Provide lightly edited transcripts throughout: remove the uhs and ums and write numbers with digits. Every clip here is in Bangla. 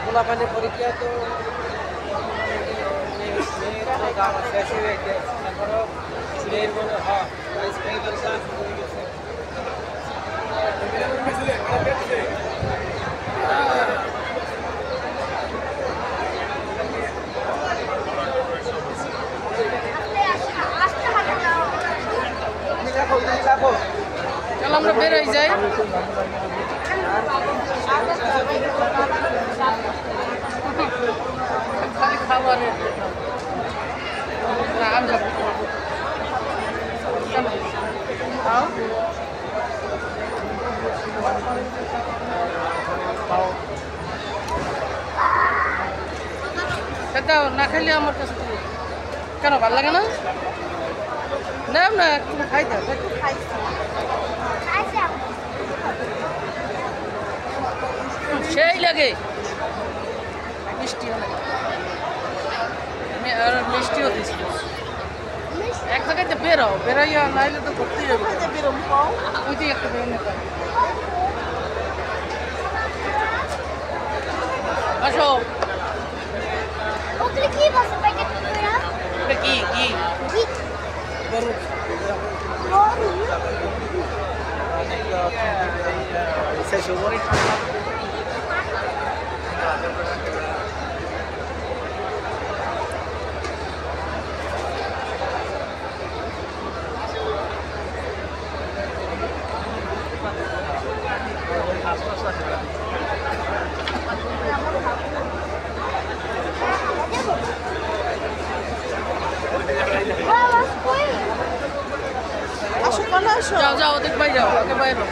পোলাপানের পরীক্ষা তো শেষ হয়ে গেছে তারপরও মেয়ের মনে হয় চলো আমরা বের হয়ে যাই। খালি খাবারের না আমি খাবো দাও না খাইলে আমার কাছে কেন ভালো লাগে না? নাও না তুমি খাই দাও সেই লাগে মিষ্টি অনেক আর মিষ্টিও দিচ্ছিল এক জায়গায় বেরো বেরাইয়া নাইলে তো করতেই হবে ওই যে একটা বেরোনে আসো কি কি গরু যাও যাও ওদের বাইরে যাও ওকে বাইরে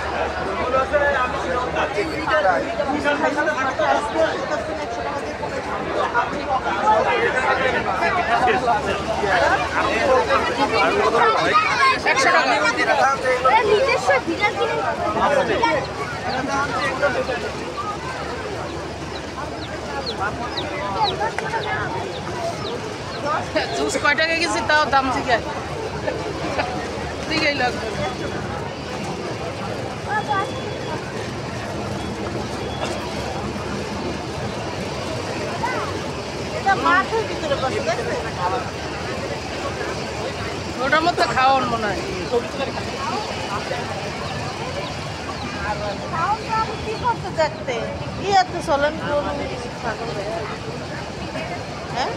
জুস কয় টাকা গেছি তাও দাম থেকে দিকেই লাগবে ওটার মধ্যে খাওয়ান মনে হয় কি করতে দেখতে কি এত চলেন হ্যাঁ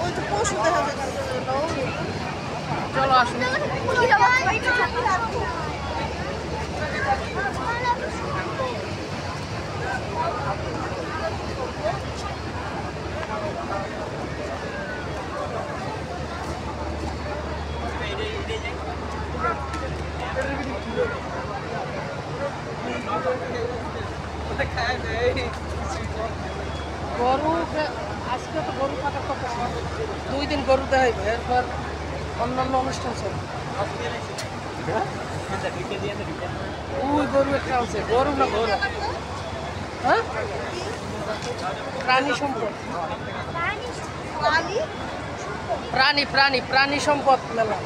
ওই তো পশু দেখা যাচ্ছে চলো আসুন গরু আজকে তো গরু কাটার কথা 2 দিন গরু দেখাইবে এরপর অন্যান্য অনুষ্ঠান চলবে ওই গরু একটা আছে গরু না গরু হ্যাঁ প্রাণী সম্পদ প্রাণী প্রাণী প্রাণী সম্পদ মেলা